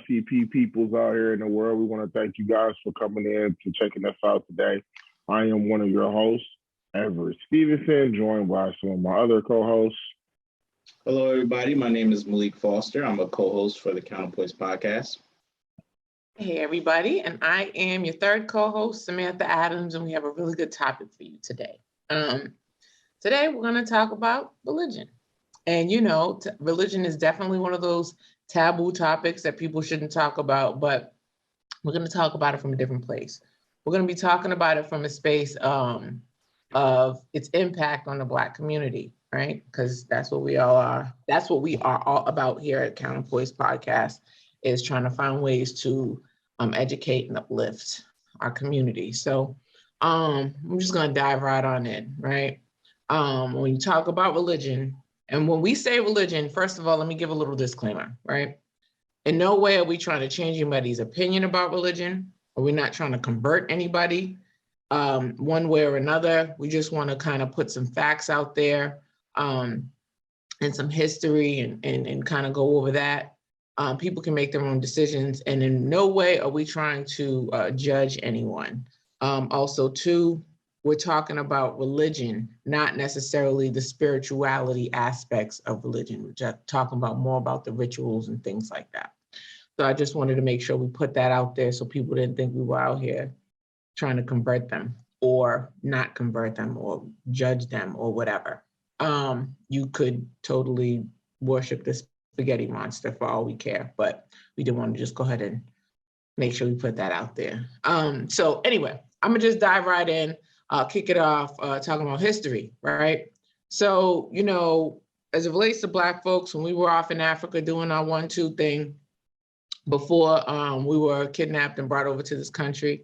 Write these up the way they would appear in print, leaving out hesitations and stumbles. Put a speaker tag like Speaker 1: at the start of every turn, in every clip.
Speaker 1: LGBTQICP peoples out here in the world. We want to thank you guys for coming in to checking us out today. I am one of your hosts, Everett Stevenson, joined by some of my other co-hosts.
Speaker 2: Hello, everybody. My name is Malik Foster. I'm a co-host for the Counterpoints podcast.
Speaker 3: Hey, everybody. And I am your third co-host, Samantha Adams, and we have a really good topic for you today. Today, we're going to talk about religion. And, you know, religion is definitely one of those taboo topics that people shouldn't talk about, but we're going to talk about it from a different place. We're going to be talking about it from a space of its impact on the Black community, right? Because that's what we all are. That's what we are all about here at Counterpoints Podcast, is trying to find ways to educate and uplift our community. So I'm just going to dive right on in, right? When you talk about religion, and when we say religion, first of all, let me give a little disclaimer, right? In no way are we trying to change anybody's opinion about religion, or we're not trying to convert anybody one way or another. We just want to kind of put some facts out there and some history and kind of go over that. People can make their own decisions, and in no way are we trying to judge anyone. Also, too, we're talking about religion, not necessarily the spirituality aspects of religion. We're just talking about more about the rituals and things like that. So I just wanted to make sure we put that out there so people didn't think we were out here trying to convert them or not convert them or judge them or whatever. You could totally worship this spaghetti monster for all we care, but we did want to just go ahead and make sure we put that out there. So anyway, I'm gonna just dive right in. I'll kick it off talking about history, right? So, you know, as it relates to Black folks, when we were off in Africa doing our 1-2 thing before we were kidnapped and brought over to this country,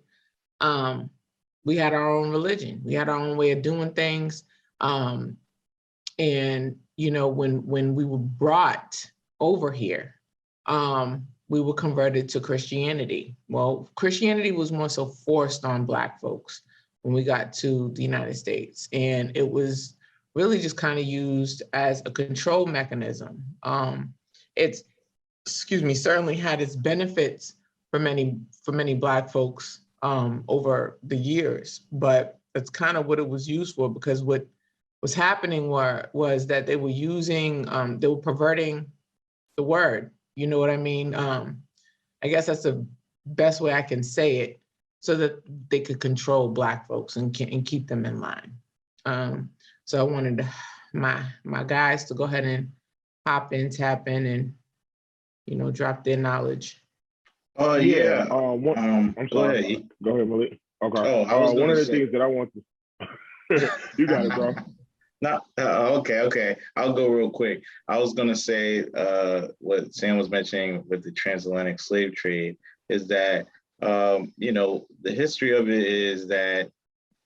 Speaker 3: we had our own religion. We had our own way of doing things. And, you know, when we were brought over here, we were converted to Christianity. Well, Christianity was more so forced on Black folks when we got to the United States. And it was really just kind of used as a control mechanism. It's, certainly had its benefits for many Black folks over the years, but that's kind of what it was used for, because what was happening was that they were using, they were perverting the word, you know what I mean? I guess that's the best way I can say it, so that they could control Black folks and keep them in line. So I wanted my guys to go ahead and hop in, tap in, and, you know, drop their knowledge.
Speaker 2: Oh, yeah.
Speaker 1: I'm sorry. Go ahead, Malik. Okay.
Speaker 2: Oh, I was
Speaker 1: one of the
Speaker 2: say...
Speaker 1: things that I want to... You got it, bro.
Speaker 2: No, okay. I'll go real quick. I was going to say what Sam was mentioning with the transatlantic slave trade is that, you know, the history of it is that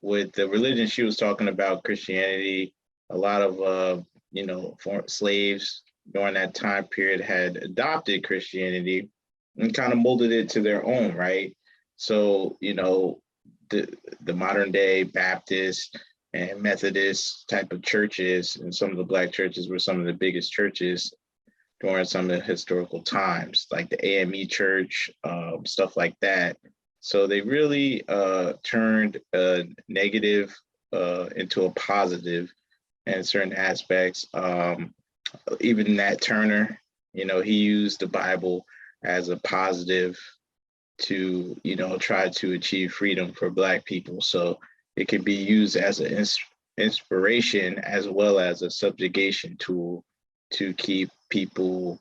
Speaker 2: with the religion she was talking about, Christianity, a lot of, you know, slaves during that time period had adopted Christianity and kind of molded it to their own, right? So, you know, the modern day Baptist and Methodist type of churches, and some of the Black churches were some of the biggest churches during some of the historical times, like the AME church, stuff like that. So they really turned a negative into a positive in certain aspects. Even Nat Turner, you know, he used the Bible as a positive to, you know, try to achieve freedom for Black people. So it can be used as an inspiration as well as a subjugation tool to keep people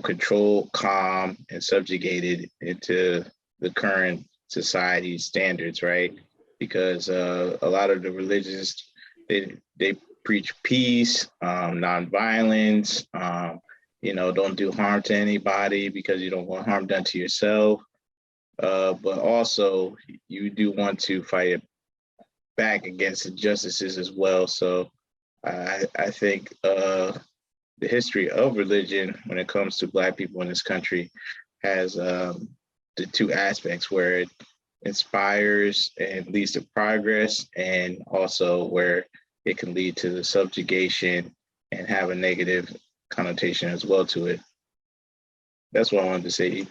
Speaker 2: controlled, calm, and subjugated into the current society standards, right? Because a lot of the religions, they preach peace, nonviolence, you know, don't do harm to anybody because you don't want harm done to yourself. But also you do want to fight back against injustices as well. So I think the history of religion when it comes to Black people in this country has the two aspects where it inspires and leads to progress, and also where it can lead to the subjugation and have a negative connotation as well to it. That's what I wanted to say.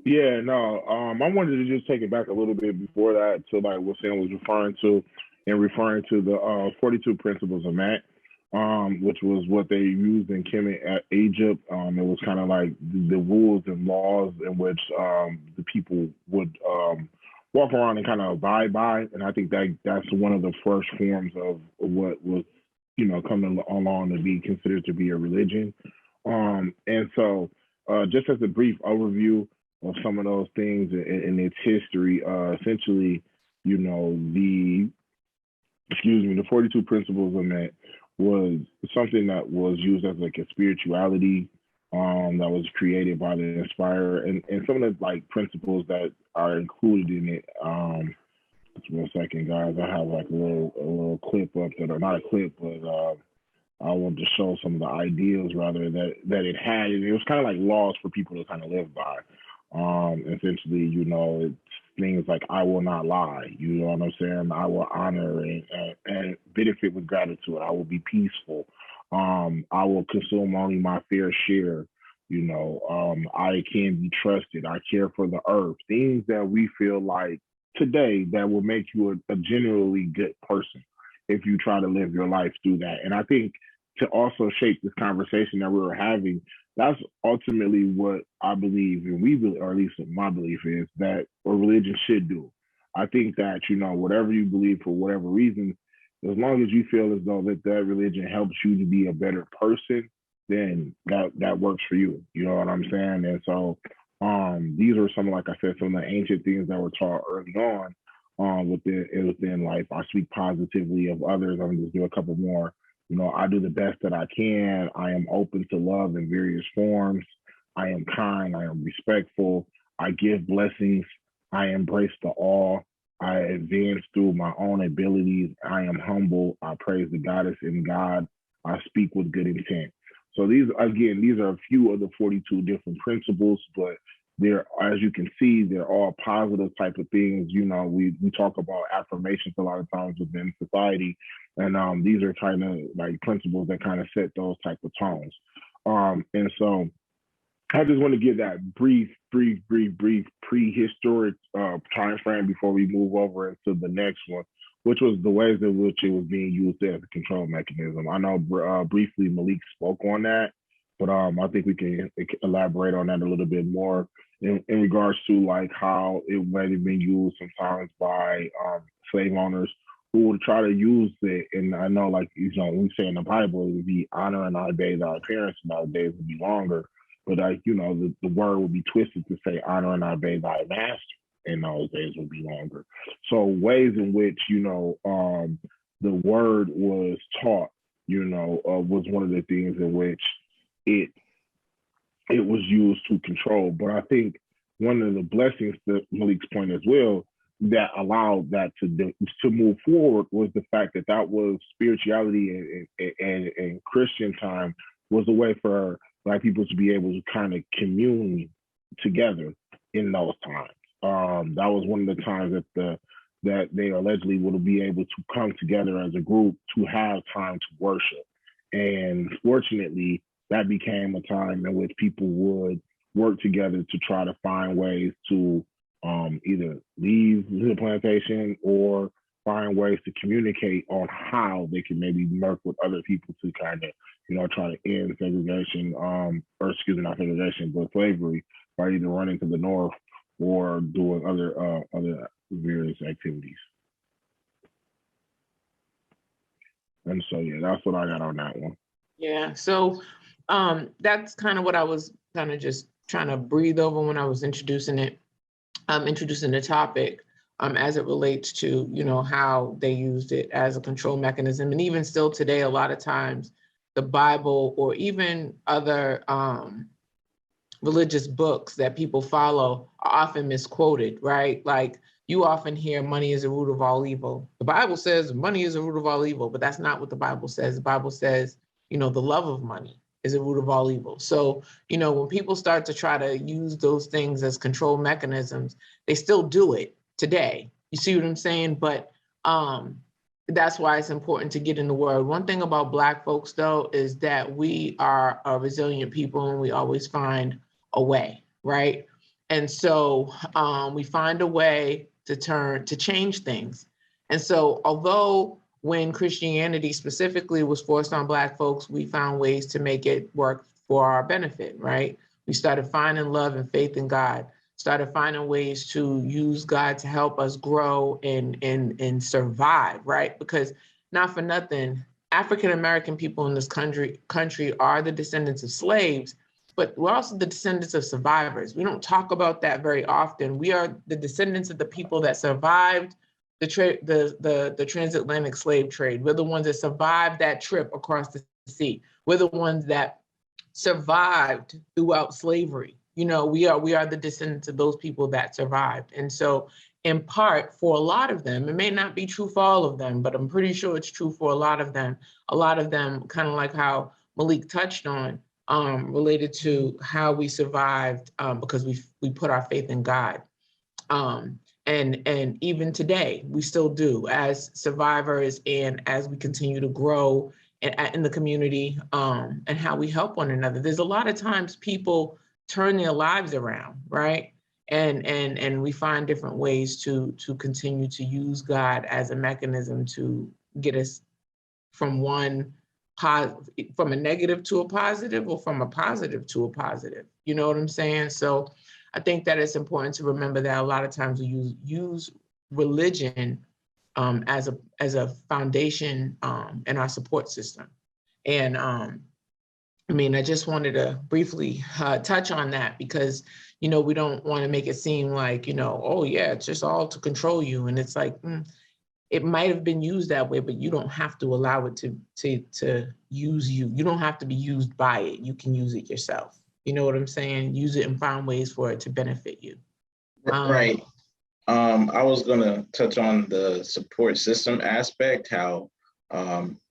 Speaker 1: Yeah, no. I wanted to just take it back a little bit before that to like what Sam was referring to, and referring to the 42 principles of Matt, which was what they used in Kemet at Egypt. It was kind of like the rules and laws in which the people would walk around and kind of abide by, and I think that that's one of the first forms of what was, coming along to be considered to be a religion. And so, just as a brief overview of some of those things in its history, essentially, the the 42 principles of Met was something that was used as like a spirituality that was created by the Inspirer, and some of the like principles that are included in it. Just 1 second, guys. I have like a little clip up that, or not a clip, but I wanted to show some of the ideals rather that it had. And it was kind of like laws for people to kind of live by. Essentially, it's things like I will not lie. You know what I'm saying? I will honor and benefit with gratitude. I will be peaceful. I will consume only my fair share. I can be trusted. I care for the earth. Things that we feel like today that will make you a genuinely good person if you try to live your life through that. And I think to also shape this conversation that we were having, that's ultimately what I believe, and we believe, or at least my belief is that a religion should do. I think that, whatever you believe for whatever reason, as long as you feel as though that religion helps you to be a better person, then that works for you. You know what I'm saying? And so these are some, like I said, some of the ancient things that were taught early on within life. I speak positively of others. I'm just do a couple more. I do the best that I can. I am open to love in various forms. I am kind. I am respectful. I give blessings. I embrace the all. I advance through my own abilities. I am humble. I praise the goddess in God. I speak with good intent. So these are a few of the 42 different principles, but they're, as you can see, they're all positive type of things. We talk about affirmations a lot of times within society, and these are kind of like principles that kind of set those type of tones. And so I just want to give that brief prehistoric time frame before we move over into the next one, which was the ways in which it was being used as a control mechanism. I know briefly Malik spoke on that, but I think we can elaborate on that a little bit more in regards to like how it might have been used sometimes by slave owners who would try to use it. And I know, like, we say in the Bible, it would be honor and obey thy parents, and our days would be longer. But like, the word would be twisted to say honor and obey thy master, and those days would be longer. So ways in which, the word was taught, was one of the things in which it was used to control. But I think one of the blessings that Malik's point as well that allowed that to move forward was the fact that was spirituality and Christian time was a way for Black people to be able to kind of commune together in those times. That was one of the times that they allegedly would be able to come together as a group to have time to worship. And fortunately, that became a time in which people would work together to try to find ways to either leave the plantation or find ways to communicate on how they can maybe work with other people to kind of, try to end segregation, not segregation, but slavery by either running to the north or doing other various activities. And so, yeah, that's what I got on that one.
Speaker 3: Yeah. So that's kind of what I was kind of just trying to breathe over when I was introducing the topic as it relates to, how they used it as a control mechanism. And even still today, a lot of times the Bible or even other religious books that people follow are often misquoted, right? Like you often hear money is the root of all evil. The Bible says money is the root of all evil, but that's not what the Bible says. The Bible says, the love of money is the root of all evil. So, when people start to try to use those things as control mechanisms, they still do it today. You see what I'm saying? But that's why it's important to get in the word. One thing about Black folks, though, is that we are a resilient people and we always find a way, right? And so we find a way to change things. And so although when Christianity specifically was forced on Black folks, we found ways to make it work for our benefit, right? We started finding love and faith in God, started finding ways to use God to help us grow and survive, right? Because not for nothing, African-American people in this country are the descendants of slaves, but we're also the descendants of survivors. We don't talk about that very often. We are the descendants of the people that survived the transatlantic slave trade. We're the ones that survived that trip across the sea. We're the ones that survived throughout slavery. You know, we are the descendants of those people that survived. And so in part, for a lot of them, it may not be true for all of them, but I'm pretty sure it's true for a lot of them, kind of like how Malik touched on, related to how we survived because we put our faith in God. And even today, we still do as survivors and as we continue to grow in the community, and how we help one another. There's a lot of times people turn their lives around, right? And we find different ways to continue to use God as a mechanism to get us from from a negative to a positive, or from a positive to a positive. You know what I'm saying? So I think that it's important to remember that a lot of times we use religion as a foundation in our support system. And I mean, I just wanted to briefly touch on that because, you know, we don't want to make it seem like, you know, oh yeah, it's just all to control you. And it's like, it might have been used that way, but you don't have to allow it to use you. You don't have to be used by it. You can use it yourself. You know what I'm saying? Use it and find ways for it to benefit you.
Speaker 2: Right. I was going to touch on the support system aspect, how,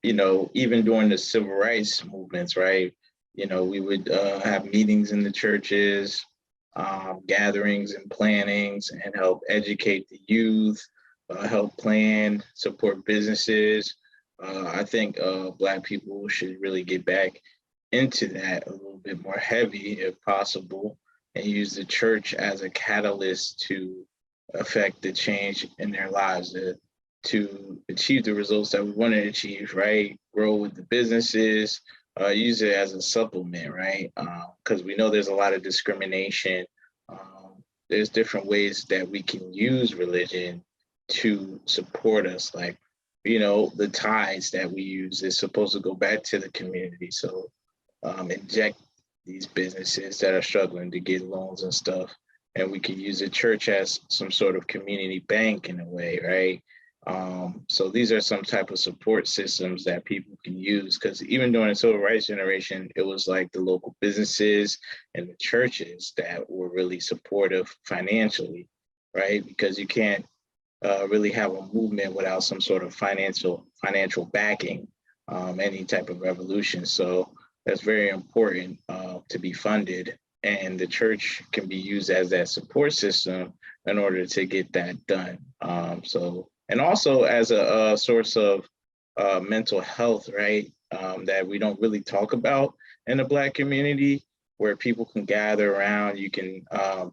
Speaker 2: you know, even during the civil rights movements, right? You know, we would have meetings in the churches, gatherings and plannings, and help educate the youth, help plan, support businesses. I think Black people should really get back into that a little bit more heavy if possible, and use the church as a catalyst to affect the change in their lives, to achieve the results that we want to achieve, right? Grow with the businesses, use it as a supplement, right? Because we know there's a lot of discrimination. There's different ways that we can use religion to support us. Like, you know, the tithes that we use is supposed to go back to the community. So inject these businesses that are struggling to get loans and stuff. And we could use the church as some sort of community bank in a way, right? So these are some type of support systems that people can use, because even during the civil rights generation, it was like the local businesses and the churches that were really supportive financially, right? Because you can't really have a movement without some sort of financial backing, any type of revolution. So that's very important to be funded, and the church can be used as that support system in order to get that done. And also as a source of mental health, right? That we don't really talk about in the Black community, where people can gather around. You can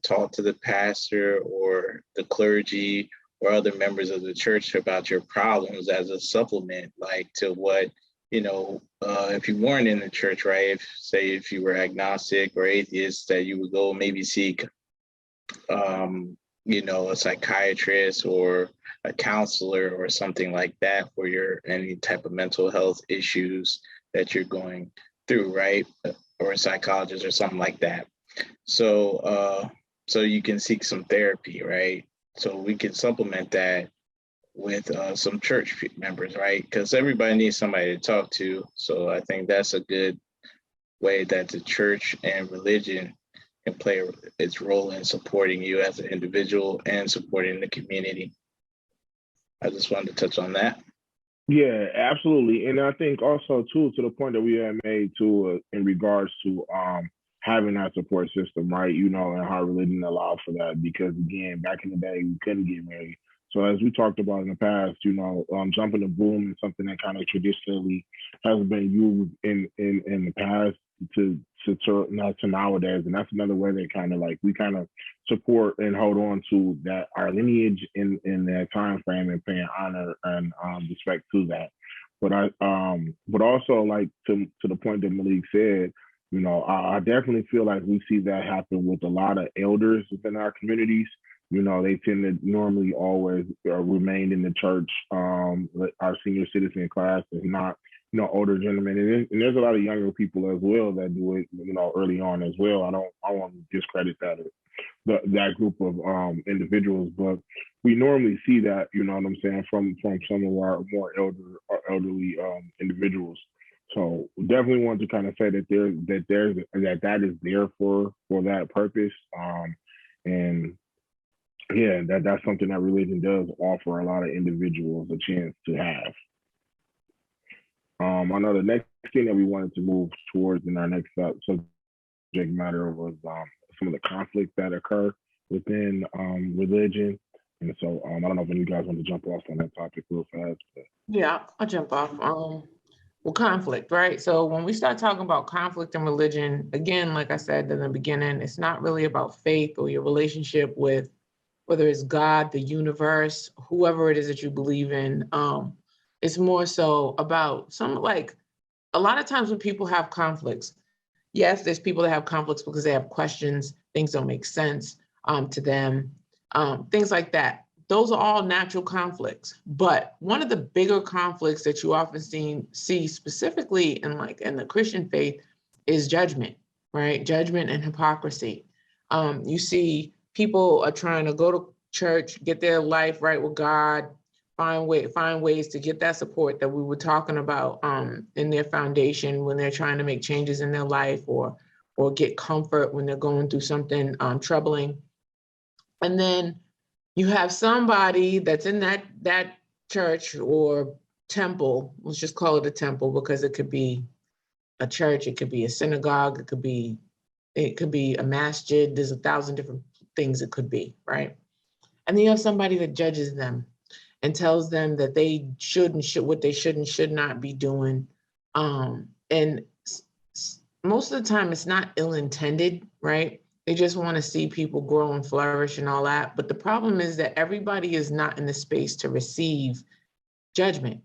Speaker 2: talk to the pastor or the clergy or other members of the church about your problems as a supplement, like to what, you know, if you weren't in the church, right? If you were agnostic or atheist, that you would go maybe seek, you know, a psychiatrist or a counselor or something like that for any type of mental health issues that you're going through, right? Or a psychologist or something like that. So, so you can seek some therapy, right? So we can supplement that with some church members, right? Because everybody needs somebody to talk to. So I think that's a good way that the church and religion can play its role in supporting you as an individual and supporting the community. I just wanted to touch on that.
Speaker 1: Yeah, absolutely. And I think also too, to the point that we had made too, in regards to having that support system, right? You know, and how religion allowed for that, because again, back in the day, we couldn't get married. So as we talked about in the past, you know, jumping the broom is something that kind of traditionally has been used in the past to nowadays, and that's another way that kind of like we kind of support and hold on to that our lineage in that time frame and paying honor and respect to that. But also like to the point that Malik said, you know, I definitely feel like we see that happen with a lot of elders within our communities. You know, they tend to normally always remain in the church. Our senior citizen class is not, you know, older gentlemen, and there's a lot of younger people as well that do it, you know, early on as well. I want to discredit that group of individuals, but we normally see that, you know what I'm saying, from some of our more elderly individuals. So definitely want to kind of say that that is there for that purpose, and yeah, that's something that religion does offer a lot of individuals a chance to have. I know the next thing that we wanted to move towards in our next subject matter was some of the conflicts that occur within religion. And so I don't know if any of you guys want to jump off on that topic real fast. But.
Speaker 3: Yeah, I'll jump off. Well, conflict, right? So when we start talking about conflict in religion, again, like I said in the beginning, it's not really about faith or your relationship with whether it's God, the universe, whoever it is that you believe in. It's more so about a lot of times when people have conflicts, yes, there's people that have conflicts because they have questions, things don't make sense to them, things like that. Those are all natural conflicts. But one of the bigger conflicts that you often see specifically in the Christian faith is judgment, right? Judgment and hypocrisy. You see people are trying to go to church, get their life right with God, find ways to get that support that we were talking about in their foundation when they're trying to make changes in their life or get comfort when they're going through something troubling. And then you have somebody that's in that church or temple, let's just call it a temple because it could be a church, it could be a synagogue, it could be a masjid. There's 1,000 different things it could be, right? And then you have somebody that judges them and tells them that they what they should and should not be doing. And most of the time it's not ill-intended, right? They just want to see people grow and flourish and all that. But the problem is that everybody is not in the space to receive judgment,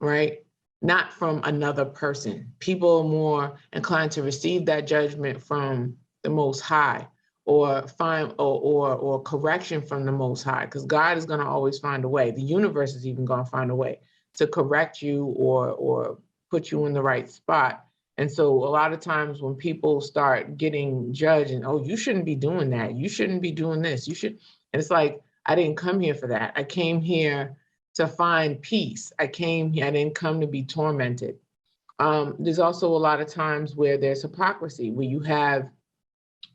Speaker 3: right? Not from another person. People are more inclined to receive that judgment from the Most High or find or correction from the Most High, because God is going to always find a way. The universe is even going to find a way to correct you or put you in the right spot. And so a lot of times when people start getting judged and, oh, you shouldn't be doing that. You shouldn't be doing this. You should. And it's like, I didn't come here for that. I came here to find peace. I didn't come to be tormented. There's also a lot of times where there's hypocrisy, where you have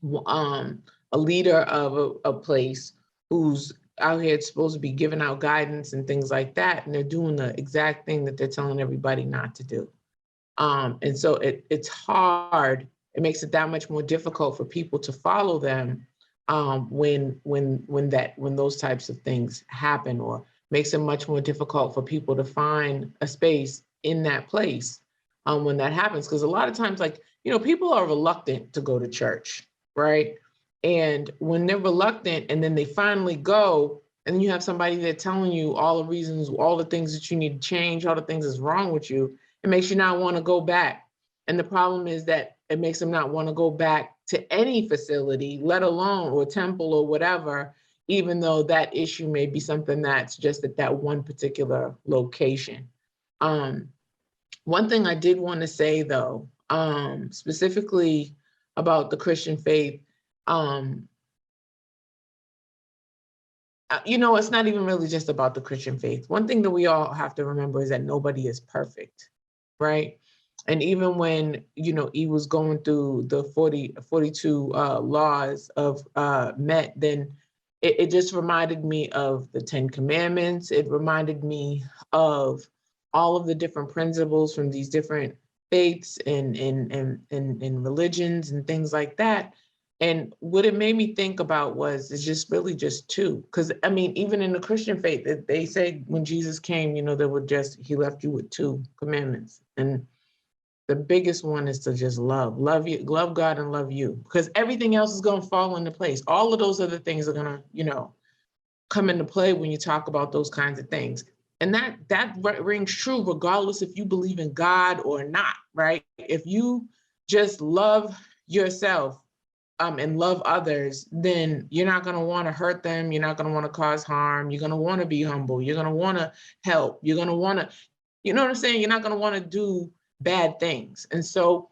Speaker 3: a leader of a place who's out here supposed to be giving out guidance and things like that, and they're doing the exact thing that they're telling everybody not to do. And so it's hard. It makes it that much more difficult for people to follow them when those types of things happen, or makes it much more difficult for people to find a space in that place when that happens. Because a lot of times, people are reluctant to go to church, right? And when they're reluctant and then they finally go, and then you have somebody that's telling you all the reasons, all the things that you need to change, all the things that's wrong with you, it makes you not want to go back. And the problem is that it makes them not want to go back to any facility, let alone or temple or whatever, even though that issue may be something that's just at that one particular location. One thing I did want to say, though, specifically about the Christian faith, it's not even really just about the Christian faith. One thing that we all have to remember is that nobody is perfect, right? And even when, he was going through the 42 laws of Met, then it just reminded me of the 10 Commandments. It reminded me of all of the different principles from these different faiths and religions and things like that. And what it made me think about it's just really just two. Because, even in the Christian faith, they say when Jesus came, he left you with 2 commandments. And the biggest one is to just love you, love God and love you, because everything else is going to fall into place. All of those other things are going to, come into play when you talk about those kinds of things. And that rings true regardless if you believe in God or not, right? If you just love yourself and love others, then you're not going to want to hurt them. You're not going to want to cause harm. You're going to want to be humble. You're going to want to help. You're going to want to, you know what I'm saying? You're not going to want to do bad things. And so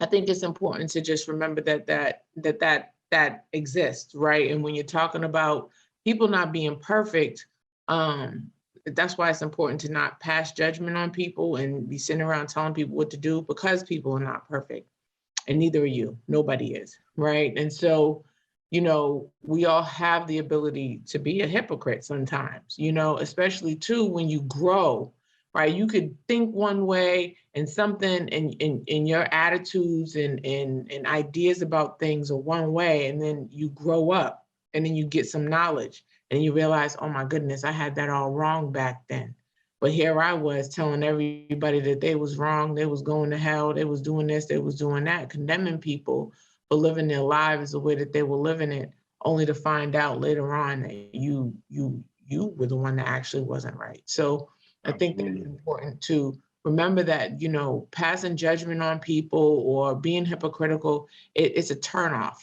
Speaker 3: I think it's important to just remember that exists, right? And when you're talking about people not being perfect, that's why it's important to not pass judgment on people and be sitting around telling people what to do, because people are not perfect, and neither are you. Nobody is, right? And so, we all have the ability to be a hypocrite sometimes, especially too when you grow, right? You could think one way and something in your attitudes and ideas about things are one way, and then you grow up and then you get some knowledge and you realize, oh my goodness, I had that all wrong back then. But here I was telling everybody that they was wrong, they was going to hell, they was doing this, they was doing that, condemning people for living their lives the way that they were living it, only to find out later on that you were the one that actually wasn't right. So I think that it's important to remember that, passing judgment on people or being hypocritical, it's a turnoff.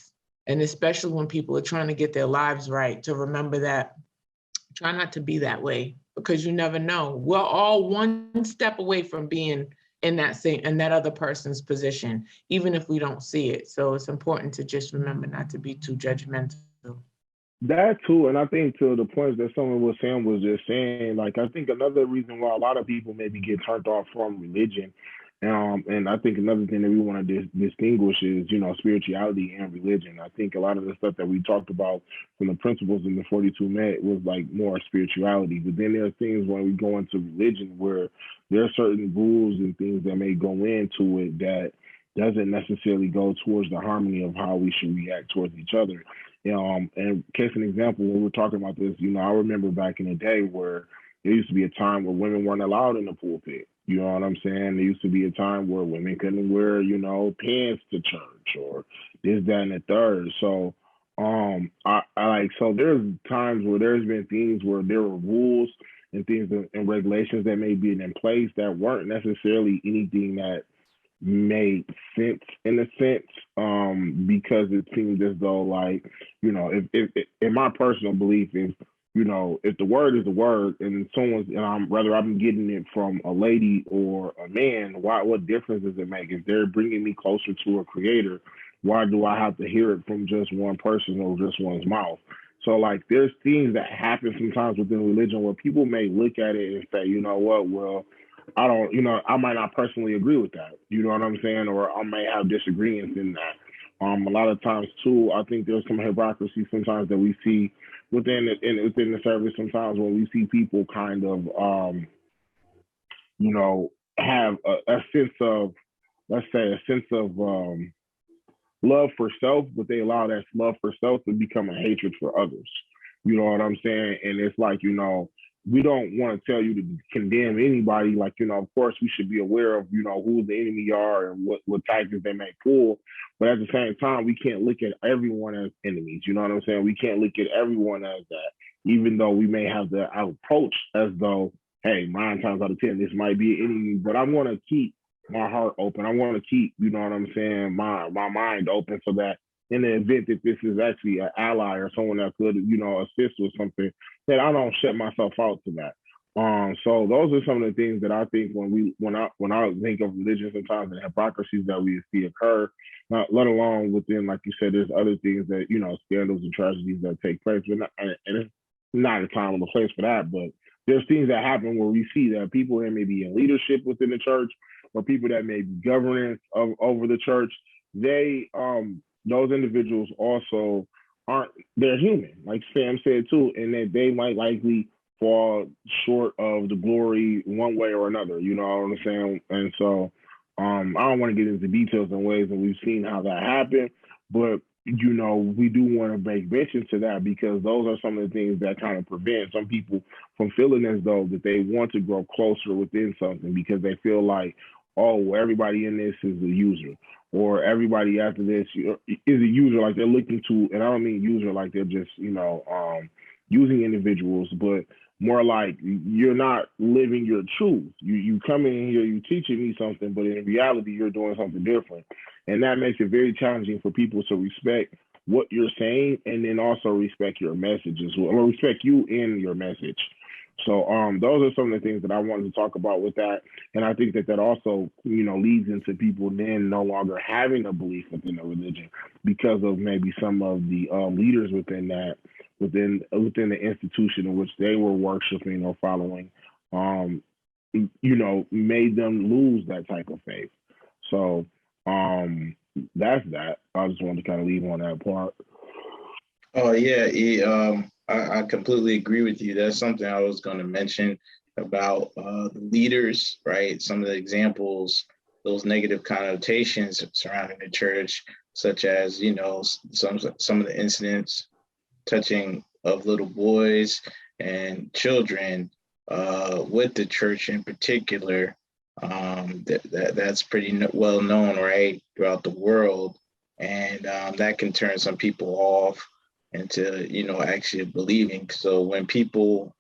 Speaker 3: And especially when people are trying to get their lives right, to remember that, try not to be that way, because you never know. We're all one step away from being in that other person's position, even if we don't see it. So it's important to just remember not to be too judgmental.
Speaker 1: That too, and I think to the points that someone was saying was just saying, like, I think another reason why a lot of people maybe get turned off from religion, and I think another thing that we want to distinguish is, spirituality and religion. I think a lot of the stuff that we talked about from the principles in the 42 Met was like more spirituality, but then there are things when we go into religion where there are certain rules and things that may go into it that doesn't necessarily go towards the harmony of how we should react towards each other. And case an example, when we're talking about this, I remember back in the day where there used to be a time where women weren't allowed in the pulpit. You know what I'm saying? There used to be a time where women couldn't wear, pants to church or this, that, and the third. So, so there's times where there's been things where there were rules and things and regulations that may be in place that weren't necessarily anything that made sense in a sense, because it seemed as though, like, if in my personal belief, if the word is the word and I'm getting it from a lady or a man, what difference does it make? If they're bringing me closer to a creator, why do I have to hear it from just one person or just one's mouth? So, like, there's things that happen sometimes within religion where people may look at it and say, you know what, well, I don't, I might not personally agree with that. You know what I'm saying? Or I may have disagreements in that. A lot of times too, I think there's some hypocrisy sometimes that we see within the service. Sometimes when we see people kind of, have a sense of, let's say, a sense of love for self, but they allow that love for self to become a hatred for others. You know what I'm saying? And it's like, we don't want to tell you to condemn anybody. Like, of course, we should be aware of, who the enemy are and what tactics they may pull. But at the same time, we can't look at everyone as enemies. You know what I'm saying? We can't look at everyone as that, even though we may have the approach as though, hey, 9 times out of 10, this might be an enemy, but I want to keep my heart open. I want to keep, you know what I'm saying, my mind open, so that in the event that this is actually an ally or someone that could, assist with something, that I don't shut myself out to that. So those are some of the things that I think when I think of religion sometimes and hypocrisies that we see occur, not let alone within, like you said, there's other things that, scandals and tragedies that take place. And it's not a time or a place for that, but there's things that happen where we see that people that may be in leadership within the church or people that may be governance over the church, those individuals also they're human, like Sam said too, and that they might likely fall short of the glory one way or another, you know what I'm saying? And so I don't want to get into details and ways, and we've seen how that happened, but we do want to make mention to that, because those are some of the things that kind of prevent some people from feeling as though that they want to grow closer within something, because they feel like, oh, everybody in this is a user, or everybody after this is a user. Like they're looking to, and I don't mean user like they're just using individuals, but more like you're not living your truth. You come in here, you teaching me something, but in reality you're doing something different, and that makes it very challenging for people to respect what you're saying and then also respect your message as well, or respect you in your message. So those are some of the things that I wanted to talk about with that, and I think that that also leads into people then no longer having a belief within the religion because of maybe some of the leaders within that within the institution in which they were worshiping or following, um, made them lose that type of faith. So that's that. I just wanted to kind of leave on that part.
Speaker 2: Oh yeah, I completely agree with you. That's something I was going to mention about the leaders, right? Some of the examples, those negative connotations surrounding the church, such as some of the incidents touching of little boys and children with the church in particular. That's pretty well known, right, throughout the world, and that can turn some people off into actually believing. So when people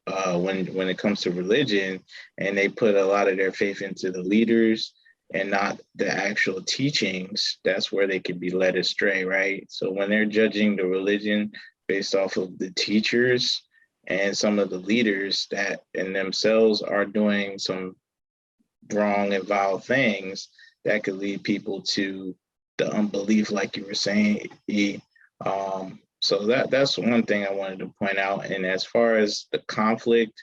Speaker 2: when it comes to religion and they put a lot of their faith into the leaders and not the actual teachings, that's where they can be led astray, right? So when they're judging the religion based off of the teachers and some of the leaders that in themselves are doing some wrong and vile things, that could lead people to the unbelief, like you were saying. So that's one thing I wanted to point out. And as far as the conflict,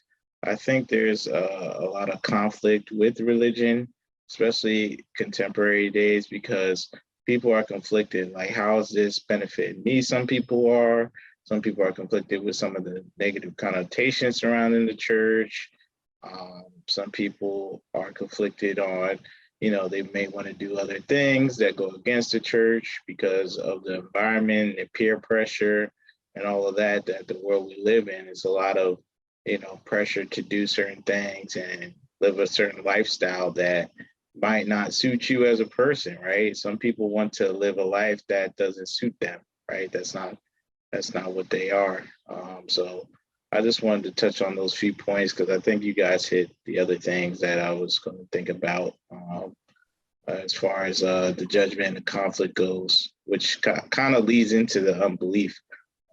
Speaker 2: I think there's a lot of conflict with religion, especially contemporary days, because people are conflicted. Like, how is this benefiting me? Some people are. Some people are conflicted with some of the negative connotations surrounding the church. Some people are conflicted on, they may want to do other things that go against the church because of the environment and peer pressure and all of that the world we live in is a lot of, pressure to do certain things and live a certain lifestyle that might not suit you as a person, right? Some people want to live a life that doesn't suit them, right? That's not what they are. So I just wanted to touch on those few points because I think you guys hit the other things that I was going to think about as far as the judgment and the conflict goes, which kind of leads into the unbelief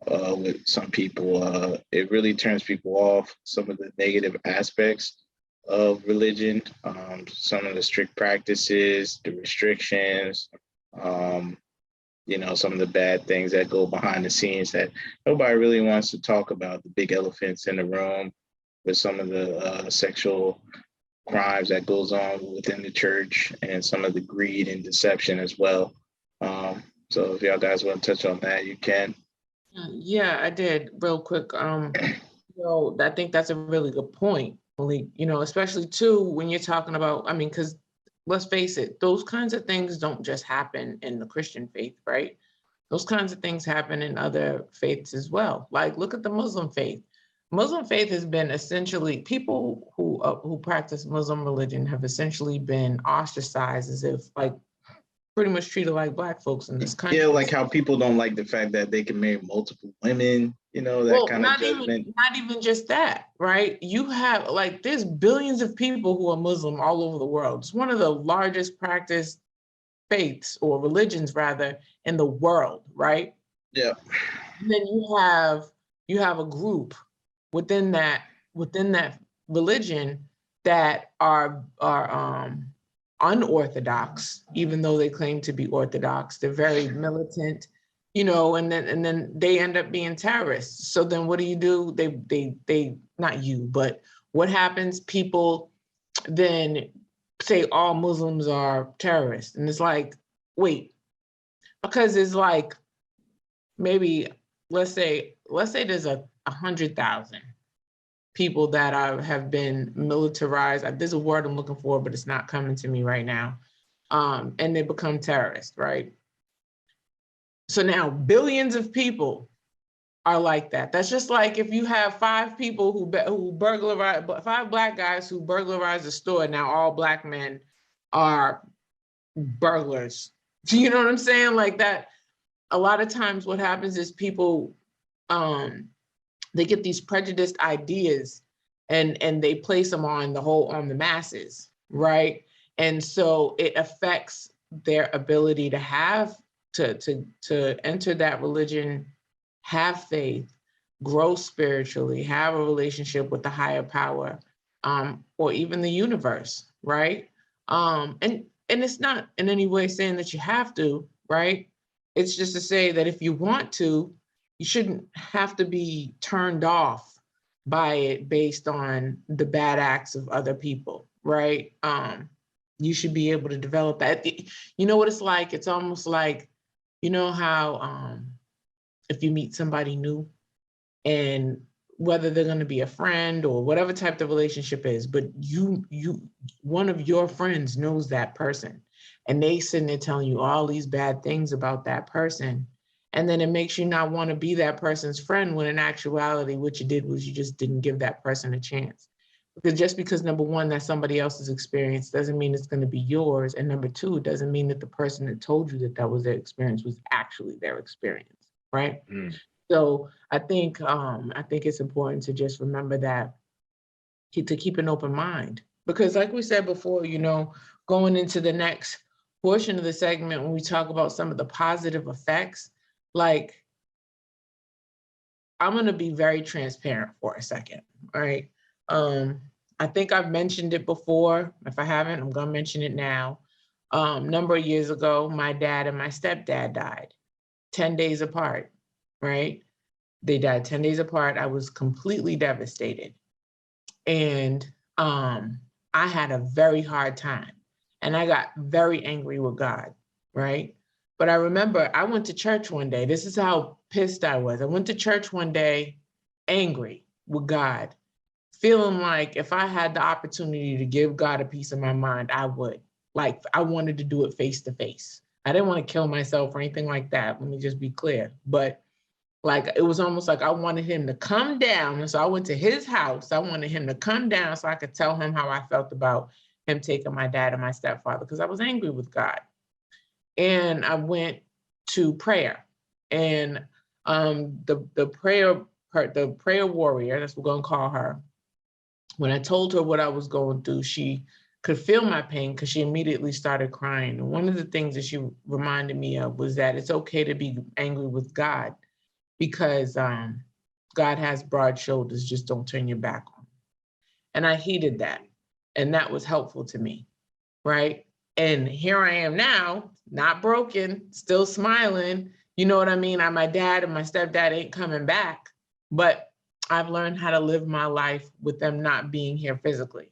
Speaker 2: with some people. It really turns people off, some of the negative aspects of religion, some of the strict practices, the restrictions, some of the bad things that go behind the scenes that nobody really wants to talk about, the big elephants in the room with some of the sexual crimes that goes on within the church and some of the greed and deception as well. So if y'all guys want to touch on that, you can.
Speaker 3: Yeah, I did real quick. I think that's a really good point, Malik, especially too, when you're talking about, because let's face it, those kinds of things don't just happen in the Christian faith, right? Those kinds of things happen in other faiths as well. Like, look at the Muslim faith. Muslim faith has been essentially, people who practice Muslim religion have essentially been ostracized as if like pretty much treated like Black folks in this country.
Speaker 2: Yeah, like how people don't like the fact that they can marry multiple women, that kind of judgment.
Speaker 3: Not even just that, right? You have there's billions of people who are Muslim all over the world. It's one of the largest practiced faiths or religions rather in the world, right?
Speaker 2: Yeah.
Speaker 3: And then you have a group within that religion that are unorthodox, even though they claim to be orthodox. They're very militant, and then they end up being terrorists. So then what do? They not you, but what happens? People then say all Muslims are terrorists. And it's like, wait, because it's like, maybe let's say there's 100,000 people that have been militarized. There's a word I'm looking for, but it's not coming to me right now. And they become terrorists, right? So now billions of people are like that. That's just like if you have 5 people who burglarize, 5 Black guys who burglarize a store. Now all Black men are burglars. Do you know what I'm saying? Like that, a lot of times what happens is people, they get these prejudiced ideas and they place them on the masses, right? And so it affects their ability to have, to enter that religion, have faith, grow spiritually, have a relationship with the higher power, or even the universe, right? And it's not in any way saying that you have to, right? It's just to say that if you want to, you shouldn't have to be turned off by it based on the bad acts of other people, right? You should be able to develop that. You know what it's like? It's almost like, you know how if you meet somebody new, and whether they're going to be a friend or whatever type of relationship is, but you one of your friends knows that person, and they sitting there telling you all these bad things about that person, and then it makes you not want to be that person's friend, when in actuality what you did was you just didn't give that person a chance. Because just because, number one, that's somebody else's experience doesn't mean it's going to be yours, and number two, it doesn't mean that the person that told you that that was their experience was actually their experience, right? So I think it's important to just remember that, to keep an open mind, because like we said before, you know, going into the next portion of the segment, when we talk about some of the positive effects, like, I'm going to be very transparent for a second, right? I think I've mentioned it before. If I haven't, I'm going to mention it now. Number of years ago, my dad and my stepdad died 10 days apart, right? They died 10 days apart. I was completely devastated. And I had a very hard time. And I got very angry with God, right? But I remember I went to church one day. This is how pissed I was. I went to church one day angry with God, feeling like if I had the opportunity to give God a piece of my mind, I would. Like, I wanted to do it face to face. I didn't want to kill myself or anything like that. Let me just be clear. But like, it was almost like I wanted him to come down. And so I went to his house. I wanted him to come down so I could tell him how I felt about him taking my dad and my stepfather, because I was angry with God. And I went to prayer. And the prayer warrior, that's what we're going to call her, when I told her what I was going through, she could feel my pain because she immediately started crying. And one of the things that she reminded me of was that it's okay to be angry with God, because God has broad shoulders, just don't turn your back on him. And I heeded that. And that was helpful to me, right? And here I am now, not broken, still smiling. You know what I mean? My dad and my stepdad ain't coming back, but I've learned how to live my life with them not being here physically.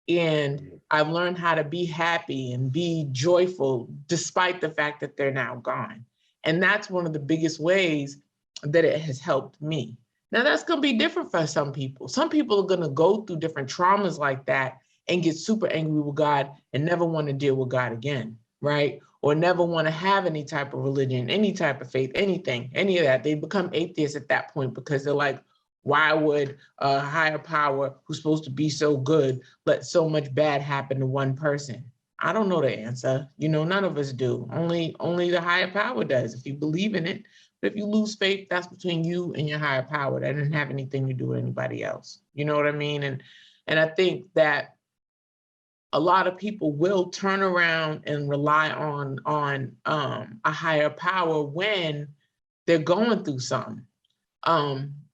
Speaker 3: And I've learned how to be happy and be joyful despite the fact that they're now gone. And that's one of the biggest ways that it has helped me. Now, that's going to be different for some people. Some people are going to go through different traumas like that and get super angry with God and never want to deal with God again, right? Or never want to have any type of religion, any type of faith, anything, any of that. They become atheists at that point because they're like, why would a higher power who's supposed to be so good let so much bad happen to one person? I don't know the answer. You know, none of us do. Only the higher power does, if you believe in it. But if you lose faith, that's between you and your higher power. That doesn't have anything to do with anybody else. You know what I mean? And I think that a lot of people will turn around and rely on a higher power when they're going through something.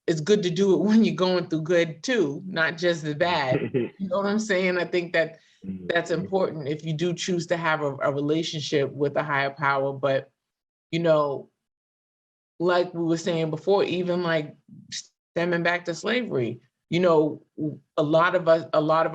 Speaker 3: It's good to do it when you're going through good too, not just the bad. You know what I'm saying? I think that that's important if you do choose to have a relationship with a higher power. But, you know, like we were saying before, even like stemming back to slavery, you know, a lot of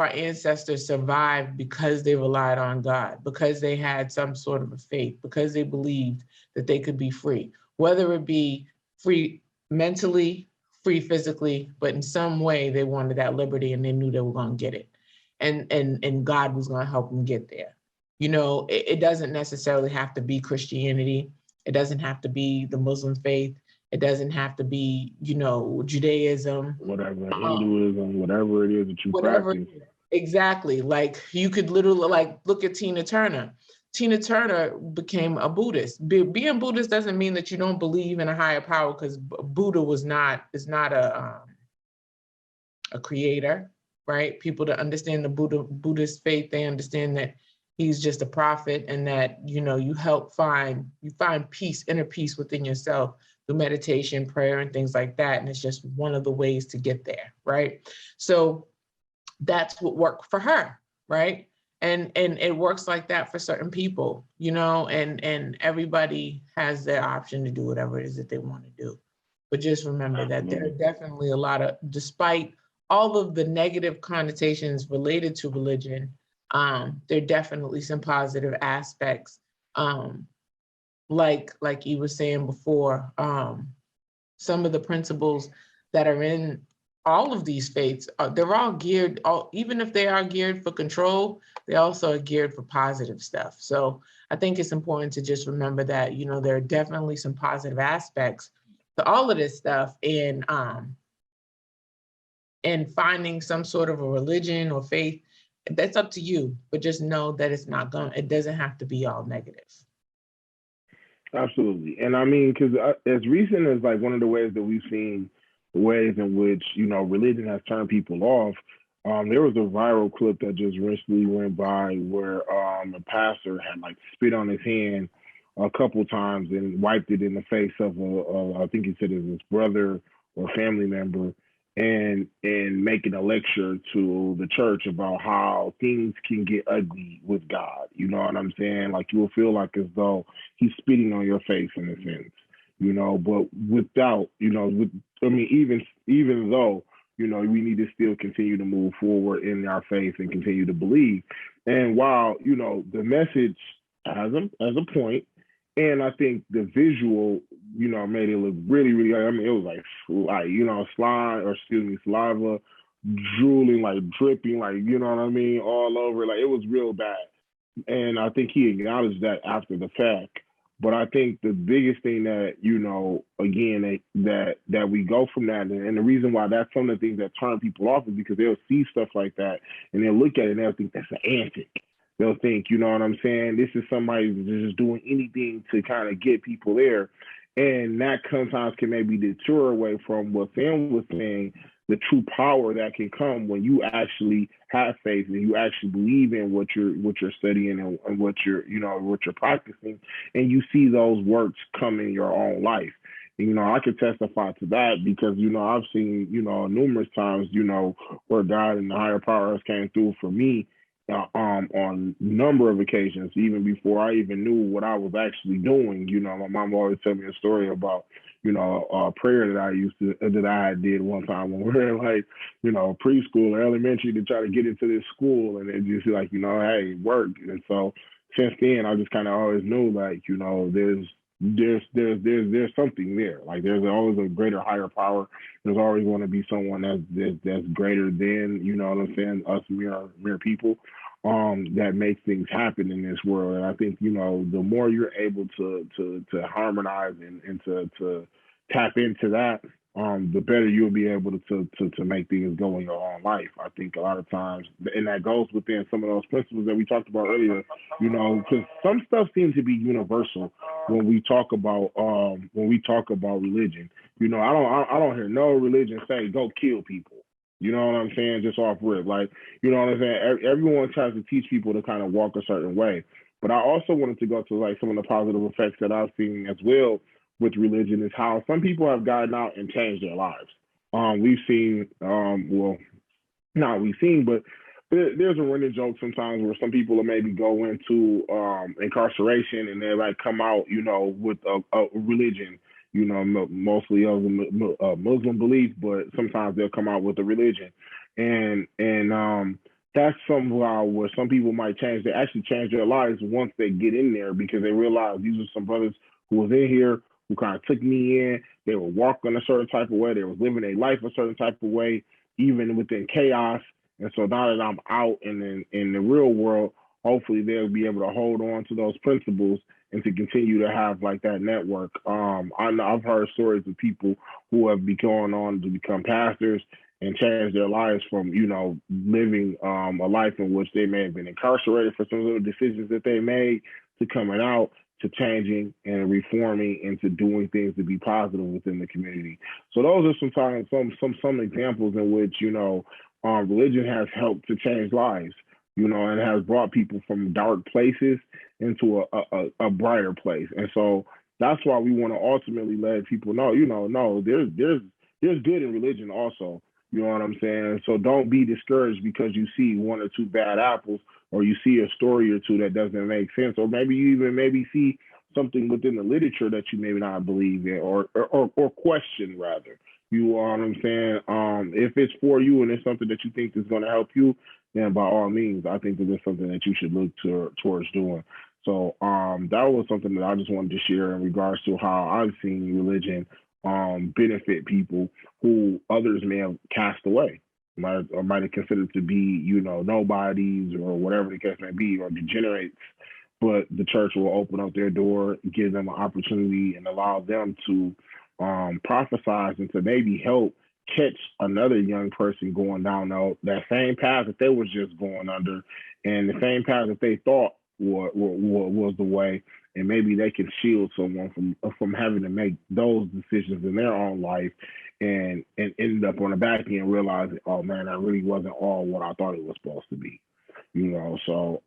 Speaker 3: our ancestors survived because they relied on God, because they had some sort of a faith, because they believed that they could be free, whether it be free mentally, free physically, but in some way they wanted that liberty and they knew they were going to get it. And God was going to help them get there. You know, it doesn't necessarily have to be Christianity. It doesn't have to be the Muslim faith. It doesn't have to be, you know, Judaism.
Speaker 1: Whatever, Hinduism, whatever it is that you
Speaker 3: Whatever,
Speaker 1: practice.
Speaker 3: Exactly. Like you could literally like look at Tina Turner. Tina Turner became a Buddhist. Being Buddhist doesn't mean that you don't believe in a higher power, because Buddha is not a creator, right? People that understand the Buddhist faith, they understand that he's just a prophet, and that you find peace, inner peace within yourself through meditation, prayer, and things like that. And it's just one of the ways to get there, right? So that's what worked for her, right? And it works like that for certain people, and everybody has their option to do whatever it is that they want to do. But just remember that there are definitely a lot of, despite all of the negative connotations related to religion, there are definitely some positive aspects. Like you were saying before, some of the principles that are in all of these faiths, they're all geared, even if they are geared for control, they also are geared for positive stuff. So I think it's important to just remember that, there are definitely some positive aspects to all of this stuff, and finding some sort of a religion or faith, that's up to you. But just know that it doesn't have to be all negative.
Speaker 1: Absolutely. And I mean, because as recent as like one of the ways that we've seen ways in which, religion has turned people off, there was a viral clip that just recently went by where a pastor had like spit on his hand a couple times and wiped it in the face of I think he said it was his brother or family member, and making a lecture to the church about how things can get ugly with God. You know what I'm saying? Like you will feel like as though he's spitting on your face in a sense, but without, I mean, even though, we need to still continue to move forward in our faith and continue to believe. And while, the message has a point, and I think the visual, made it look really, really. I mean, it was like slime, or excuse me, saliva, drooling, like dripping, like what I mean, all over. Like it was real bad. And I think he acknowledged that after the fact. But I think the biggest thing that again, that we go from that, and the reason why that's some of the things that turn people off is because they'll see stuff like that and they'll look at it and they'll think that's an antic. They'll think, you know what I'm saying? This is somebody that's just doing anything to kind of get people there. And that sometimes can maybe deter away from what Sam was saying, the true power that can come when you actually have faith and you actually believe in what you're studying and what what you're practicing, and you see those works come in your own life. And, I could testify to that because I've seen numerous times where God and the higher powers came through for me on a number of occasions, even before I even knew what I was actually doing. My mom always tell me a story about, a prayer that I did one time when we were like, preschool or elementary to try to get into this school, and it just like, hey, work. And so since then, I just kind of always knew like, there's something there. Like there's always a greater, higher power. There's always going to be someone that's greater than, what I'm saying, us mere people, that make things happen in this world. And I think, the more you're able to harmonize and to tap into that, the better you'll be able to make things go in your own life. I think a lot of times, and that goes within some of those principles that we talked about earlier, because some stuff seems to be universal when we talk about religion. I don't hear no religion say go kill people. You know what I'm saying? Just off rip. Like, you know what I'm saying? Everyone tries to teach people to kind of walk a certain way. But I also wanted to go to like some of the positive effects that I've seen as well with religion is how some people have gotten out and changed their lives. We've seen, well, not we've seen, but there's a running joke sometimes where some people will maybe go into incarceration and they like come out, with a religion, mostly of Muslim belief, but sometimes they'll come out with a religion, and that's somehow where some people might change. They actually change their lives once they get in there because they realize these are some brothers who was in here who kind of took me in. They were walking a certain type of way. They was living their life a certain type of way, even within chaos. And so now that I'm out in the real world, hopefully they'll be able to hold on to those principles and to continue to have like that network. I've heard stories of people who have gone on to become pastors and change their lives from, living a life in which they may have been incarcerated for some of the decisions that they made, to coming out, to changing and reforming, and to doing things to be positive within the community. So those are some examples in which, religion has helped to change lives, and has brought people from dark places into a brighter place. And so that's why we want to ultimately let people know, no, there's good in religion also. You know what I'm saying? So don't be discouraged because you see one or two bad apples, or you see a story or two that doesn't make sense, or maybe you even see something within the literature that you maybe not believe in, or question rather. You know what I'm saying? If it's for you and it's something that you think is going to help you, then by all means, I think that it's something that you should look towards doing. So that was something that I just wanted to share in regards to how I've seen religion benefit people who others may have cast away, might have considered to be, nobodies or whatever the case may be, or degenerates. But the church will open up their door, give them an opportunity, and allow them to prophesize and to maybe help catch another young person going down that same path that they was just going under, and the same path that they thought was the way, and maybe they can shield someone from having to make those decisions in their own life, and ended up on the back end realizing, oh man, that really wasn't all what I thought it was supposed to be. So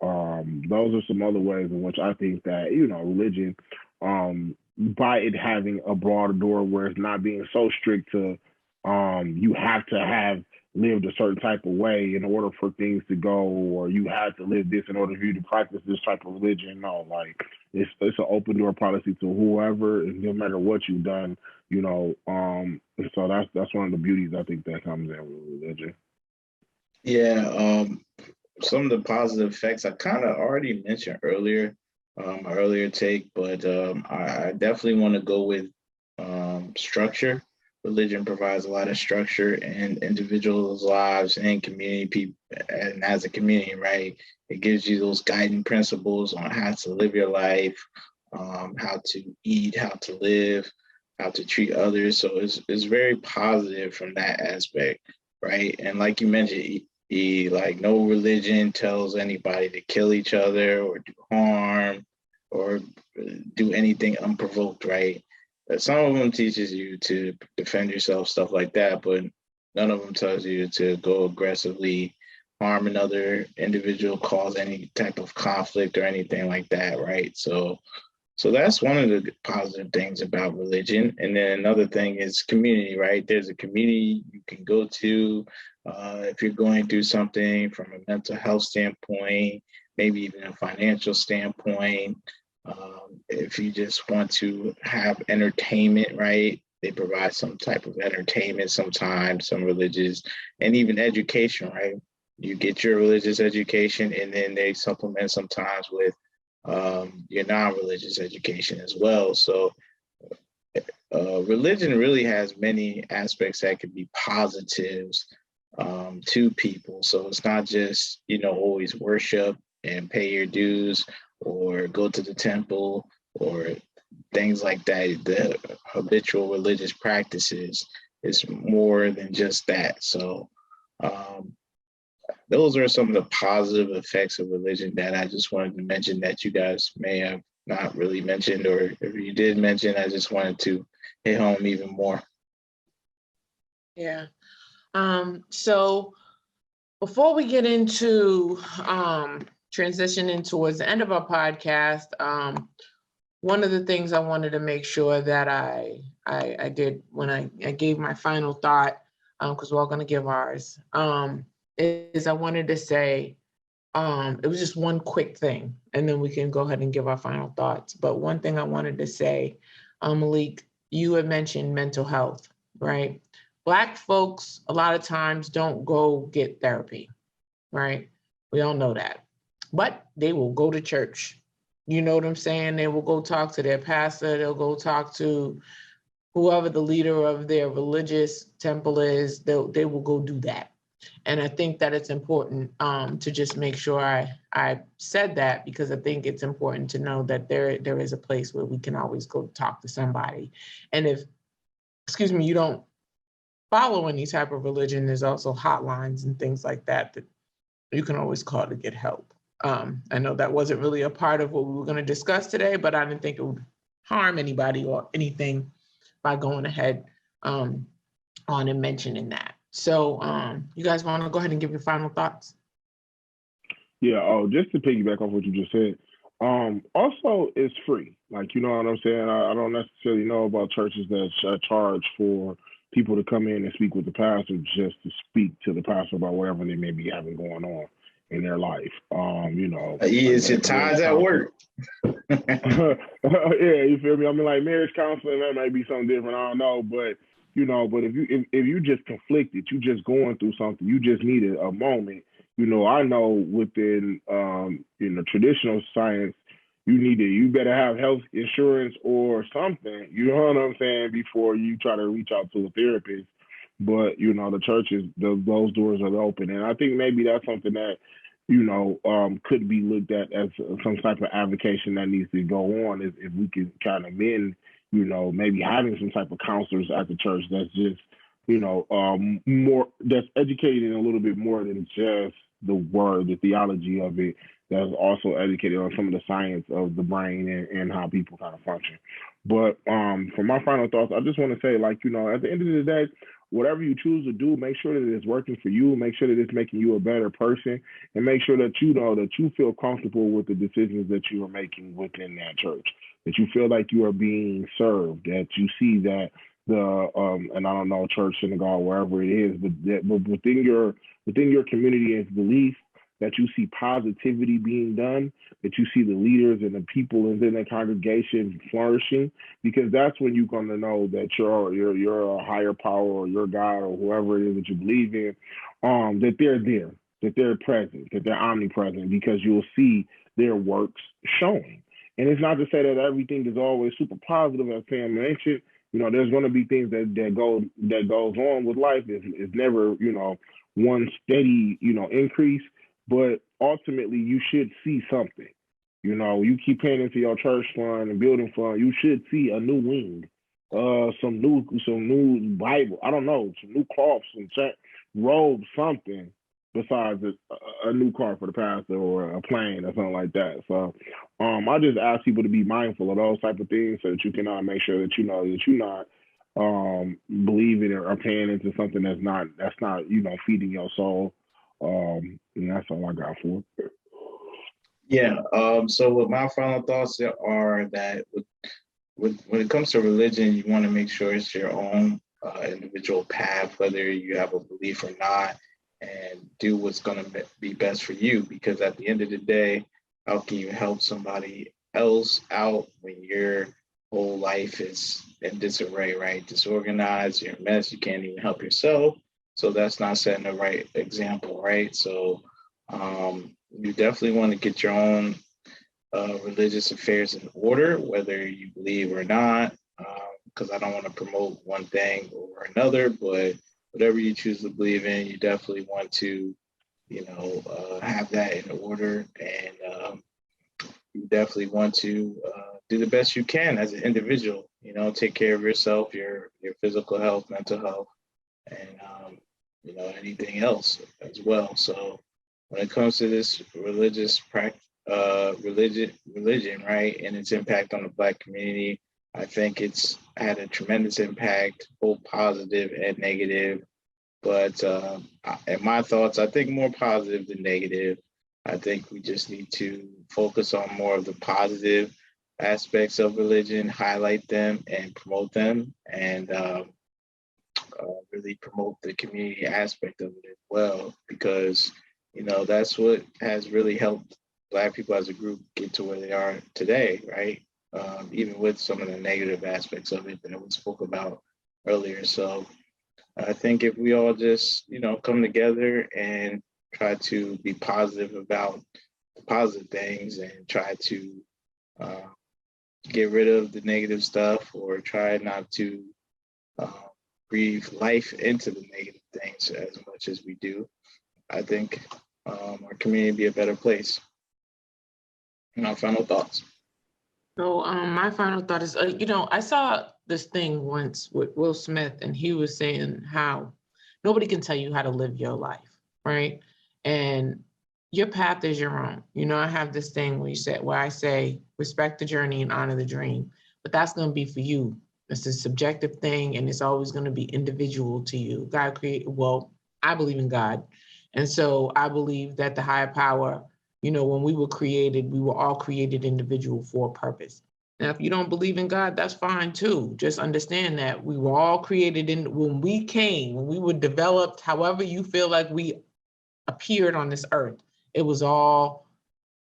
Speaker 1: those are some other ways in which I think that, religion, by it having a broader door where it's not being so strict to you have to have lived a certain type of way in order for things to go, or you have to live this in order for you to practice this type of religion. No, like it's an open door policy to whoever, no matter what you've done, so that's one of the beauties I think that comes in with religion.
Speaker 2: Yeah, some of the positive effects I kind of already mentioned earlier, earlier take, but I definitely want to go with structure. Religion provides a lot of structure in individuals' lives and community, and as a community, right? It gives you those guiding principles on how to live your life, how to eat, how to live, how to treat others. So it's very positive from that aspect, right? And like you mentioned, like no religion tells anybody to kill each other or do harm or do anything unprovoked, right? Some of them teaches you to defend yourself, stuff like that, but none of them tells you to go aggressively harm another individual, cause any type of conflict or anything like that, right? So that's one of the positive things about religion. And then another thing is community, right? There's a community you can go to if you're going through something from a mental health standpoint, maybe even a financial standpoint. If you just want to have entertainment, right? They provide some type of entertainment sometimes, some religious, and even education, right? You get your religious education, and then they supplement sometimes with your non-religious education as well. So religion really has many aspects that could be positives to people. So it's not just, always worship and pay your dues or go to the temple or things like that. The habitual religious practices is more than just that. So those are some of the positive effects of religion that I just wanted to mention that you guys may have not really mentioned, or if you did mention, I just wanted to hit home even more.
Speaker 3: Yeah. So before we get into transitioning towards the end of our podcast, one of the things I wanted to make sure that I did when I gave my final thought, because we're all going to give ours, is I wanted to say, it was just one quick thing, and then we can go ahead and give our final thoughts. But one thing I wanted to say, Malik, you had mentioned mental health, right? Black folks, a lot of times, don't go get therapy, right? We all know that. But they will go to church. You know what I'm saying? They will go talk to their pastor. They'll go talk to whoever the leader of their religious temple is. They will go do that. And I think that it's important to just make sure I said that, because I think it's important to know that there is a place where we can always go talk to somebody. And if, you don't follow any type of religion, there's also hotlines and things like that that you can always call to get help. I know that wasn't really a part of what we were going to discuss today, but I didn't think it would harm anybody or anything by going ahead on and mentioning that. So you guys want to go ahead and give your final thoughts?
Speaker 1: Yeah. Oh, just to piggyback off what you just said. Also, it's free. Like, you know what I'm saying? I don't necessarily know about churches that charge for people to come in and speak with the pastor, just to speak to the pastor about whatever they may be having going on in their life. You know,
Speaker 2: it's your ties at work.
Speaker 1: Yeah, you feel me? I mean, like marriage counseling, that might be something different. I don't know, but you know, but if you just conflicted, you just going through something, you just needed a moment. You know, I know within you know, traditional science, you better have health insurance or something. You know what I'm saying, before you try to reach out to a therapist. But you know, the churches, those doors are open, and I think maybe that's something that, you know, could be looked at as some type of avocation that needs to go on. If we can kind of mend, you know, maybe having some type of counselors at the church that's just, you know, more, that's educated a little bit more than just the word, the theology of it, that's also educated on some of the science of the brain and how people kind of function. But for my final thoughts, I just want to say, like, you know, at the end of the day, whatever you choose to do, make sure that it's working for you, make sure that it's making you a better person, and make sure that you know that you feel comfortable with the decisions that you are making within that church, that you feel like you are being served, that you see that the and I don't know, church, synagogue, wherever it is, but within your community and belief, that you see positivity being done, that you see the leaders and the people within the congregation flourishing, because that's when you're going to know that you're a higher power, or your God, or whoever it is that you believe in, that they're there, that they're present, that they're omnipresent, because you'll see their works showing. And it's not to say that everything is always super positive, as Pam mentioned. You know, there's going to be things that goes on with life. It's never, you know, one steady, you know, increase. But ultimately, you should see something. You know, you keep paying into your church fund and building fund, you should see a new wing, some new Bible. I don't know, some new cloths, some robe, something besides a new car for the pastor, or a plane or something like that. So, I just ask people to be mindful of those type of things, so that you can make sure that you know that you're not believing or paying into something that's not you know, feeding your soul. And that's all I got for it.
Speaker 2: Yeah. So what my final thoughts are that when it comes to religion, you want to make sure it's your own individual path, whether you have a belief or not, and do what's going to be best for you. Because at the end of the day, how can you help somebody else out when your whole life is in disarray, right? Disorganized, you're a mess, you can't even help yourself. So that's not setting the right example, right? So you definitely want to get your own religious affairs in order, whether you believe or not, because I don't want to promote one thing over another, but whatever you choose to believe in, you definitely want to, you know, have that in order. And you definitely want to do the best you can as an individual, you know, take care of yourself, your physical health, mental health, and you know, anything else as well. So when it comes to this religion, right, and its impact on the Black community, I think it's had a tremendous impact, both positive and negative. But in my thoughts, I think more positive than negative. I think we just need to focus on more of the positive aspects of religion, highlight them and promote them, and really promote the community aspect of it as well, because, you know, that's what has really helped Black people as a group get to where they are today, right? Even with some of the negative aspects of it that we spoke about earlier. So I think if we all just, you know, come together and try to be positive about the positive things, and try to get rid of the negative stuff, or try not to breathe life into the negative things as much as we do, I think our community would be a better place. My final thoughts.
Speaker 3: So my final thought is, you know, I saw this thing once with Will Smith, and he was saying how nobody can tell you how to live your life, right? And your path is your own. You know, I have this thing where I say, respect the journey and honor the dream, but that's going to be for you. It's a subjective thing, and it's always going to be individual to you. God created, well, I believe in God. And so I believe that the higher power, you know, when we were created, we were all created individual for a purpose. Now, if you don't believe in God, that's fine too. Just understand that we were all created when we were developed, however you feel like we appeared on this earth, it was all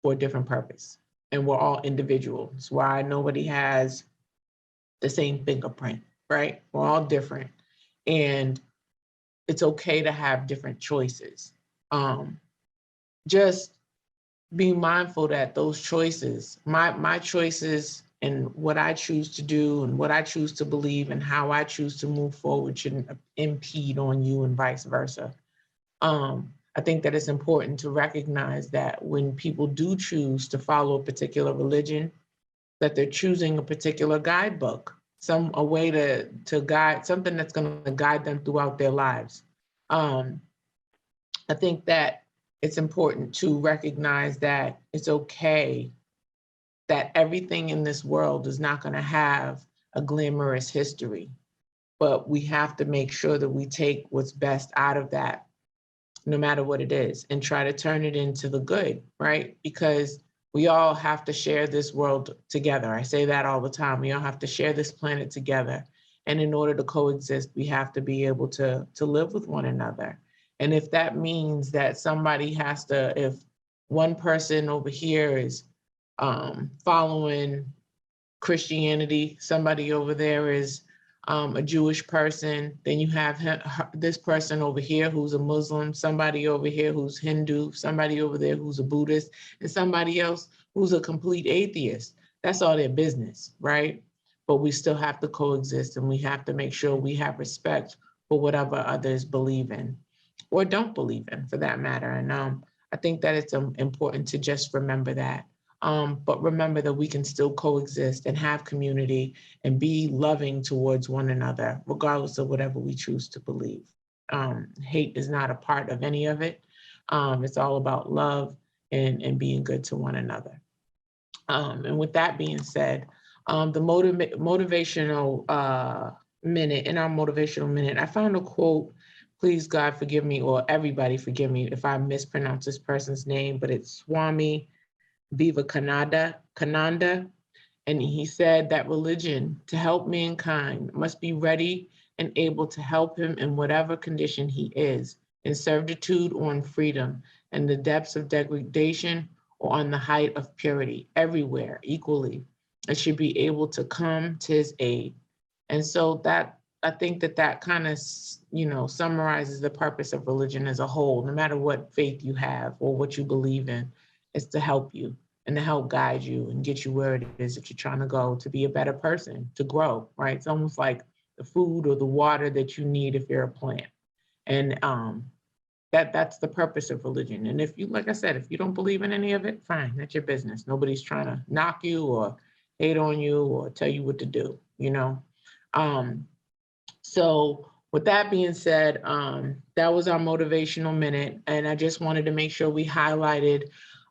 Speaker 3: for a different purpose. And we're all individuals. That's why nobody has the same fingerprint, right? We're all different. And it's okay to have different choices. Just be mindful that those choices, my choices and what I choose to do and what I choose to believe and how I choose to move forward shouldn't impede on you and vice versa. I think that it's important to recognize that when people do choose to follow a particular religion, that they're choosing a particular guidebook, a way to guide, something that's going to guide them throughout their lives. I think that it's important to recognize that it's okay that everything in this world is not going to have a glamorous history, but we have to make sure that we take what's best out of that, no matter what it is, and try to turn it into the good, right? Because we all have to share this world together. I say that all the time. We all have to share this planet together. And in order to coexist, we have to be able to live with one another. And if that means that somebody has to, if one person over here is following Christianity, somebody over there is a Jewish person, then you have this person over here who's a Muslim, somebody over here who's Hindu, somebody over there who's a Buddhist, and somebody else who's a complete atheist. That's all their business, right? But we still have to coexist, and we have to make sure we have respect for whatever others believe in or don't believe in, for that matter. And I think that it's important to just remember that. But remember that we can still coexist and have community and be loving towards one another, regardless of whatever we choose to believe. Hate is not a part of any of it. It's all about love and being good to one another. And with that being said, the motivational minute, in our motivational minute, I found a quote. Please, God, forgive me, or everybody forgive me if I mispronounce this person's name, but it's Swami Vivekananda, and he said that religion to help mankind must be ready and able to help him in whatever condition he is, in servitude or in freedom, in the depths of degradation or on the height of purity, everywhere equally. It should be able to come to his aid. And so that, I think that kind of, summarizes the purpose of religion as a whole. No matter what faith you have or what you believe in, it's to help you and to help guide you and get you where it is that you're trying to go, to be a better person, to grow, right? It's almost like the food or the water that you need if you're a plant. And that's the purpose of religion. And if you, like I said, if you don't believe in any of it, fine, that's your business. Nobody's trying to knock you or hate on you or tell you what to do, So with that being said, that was our motivational minute. And I just wanted to make sure we highlighted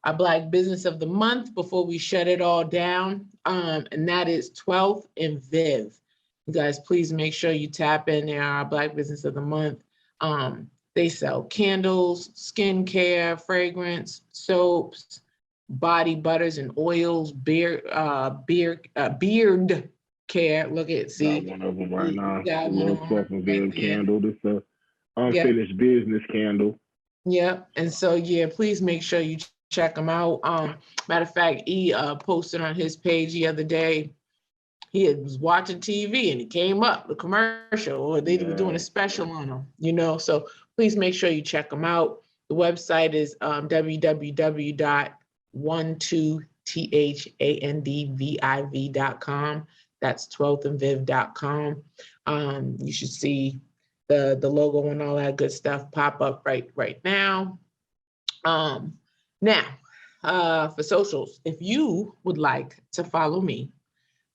Speaker 3: our Black Business of the Month before we shut it all down. And that is 12th and Viv. You guys, please make sure you tap in there, our Black Business of the Month. They sell candles, skincare, fragrance, soaps, body butters and oils, beard care. Look at, see.
Speaker 1: Got one of them right now.
Speaker 3: Got
Speaker 1: a little Self-Revealed candle. This is a unfinished business candle.
Speaker 3: Yep. And so, yeah, please make sure you check them out. Matter of fact, he posted on his page the other day. He was watching TV and it came up, the commercial, or they were doing a special on them, So please make sure you check them out. The website is www.12thandviv.com. That's 12thandviv.com. You should see the logo and all that good stuff pop up right now. Now, for socials, if you would like to follow me,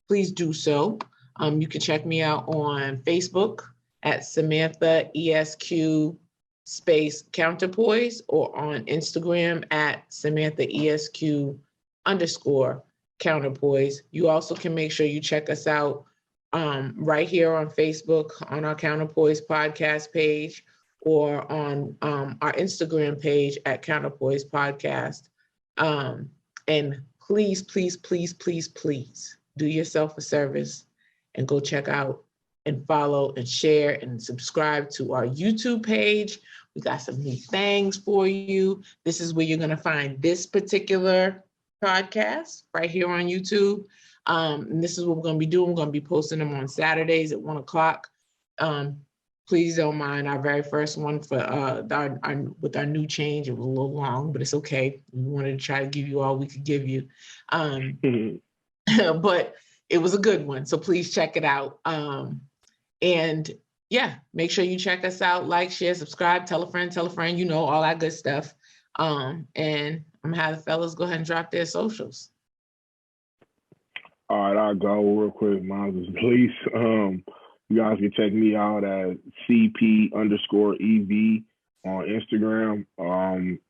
Speaker 3: please do so. You can check me out on Facebook at Samantha ESQ space counterpoise, or on Instagram at Samantha ESQ _ counterpoise. You also can make sure you check us out right here on Facebook on our Counterpoise podcast page, or on our Instagram page at Counterpoise Podcast. And please, please, please, please, please do yourself a service and go check out and follow and share and subscribe to our YouTube page. We got some neat things for you. This is where you're going to find this particular podcast right here on YouTube. And this is what we're going to be doing. We're going to be posting them on Saturdays at 1 o'clock. Please don't mind our very first one for with our new change. It was a little long, but it's okay. We wanted to try to give you all we could give you. But it was a good one. So please check it out. And yeah, make sure you check us out, like, share, subscribe, tell a friend, you know, all that good stuff. And I'm gonna have the fellas go ahead and drop their socials.
Speaker 1: All right, I'll go real quick. Mine is police. You guys can check me out at CP_EV on Instagram.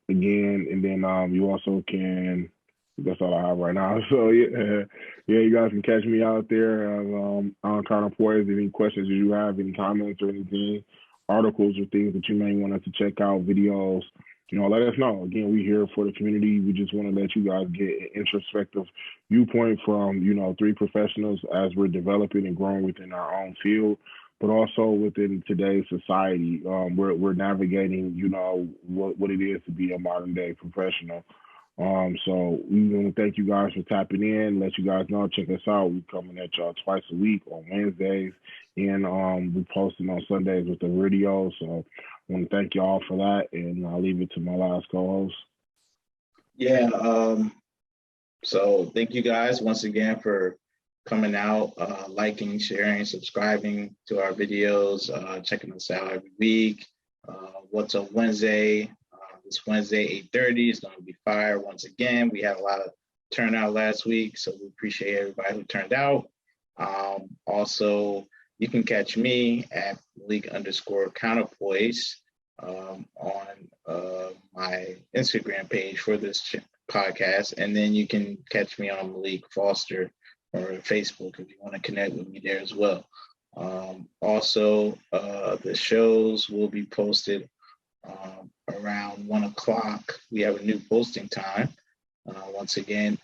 Speaker 1: Again, and then you also can. That's all I have right now. So yeah, you guys can catch me out there on Counterpoise. Any questions that you have, any comments or anything, articles or things that you may want us to check out, videos, you know, let us know. Again, we're here for the community. We just want to let you guys get an introspective viewpoint from, you know, 3 professionals as we're developing and growing within our own field, but also within today's society. We're navigating, you know, what it is to be a modern day professional. So we want to thank you guys for tapping in. Let you guys know, check us out. We're coming at y'all twice a week on Wednesdays, and we're posting on Sundays with the video. So I want to thank y'all for that, and I'll leave it to my last co-host.
Speaker 2: Yeah. So thank you guys once again for coming out, liking, sharing, subscribing to our videos, checking us out every week. What's Up Wednesday? This Wednesday, 8:30 is going to be fire once again. We had a lot of turnout last week, so we appreciate everybody who turned out. Also, you can catch me at Malik _counterpoise on my Instagram page for this podcast, and then you can catch me on Malik Foster or Facebook if you want to connect with me there as well. Also, the shows will be posted around 1 o'clock. We have a new posting time. Once again,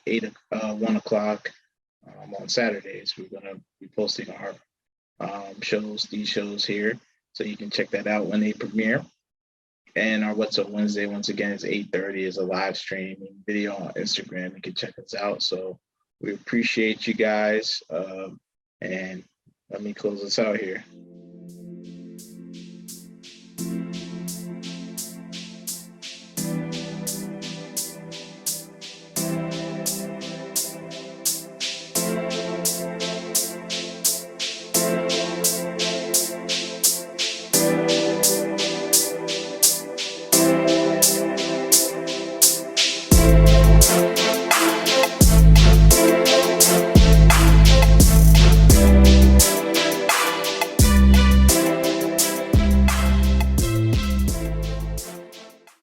Speaker 2: 1 o'clock on Saturdays. We're going to be posting our these shows here. So you can check that out when they premiere. And our What's Up Wednesday, once again, is 8:30, is a live stream video on Instagram. You can check us out. So we appreciate you guys. And let me close this out here.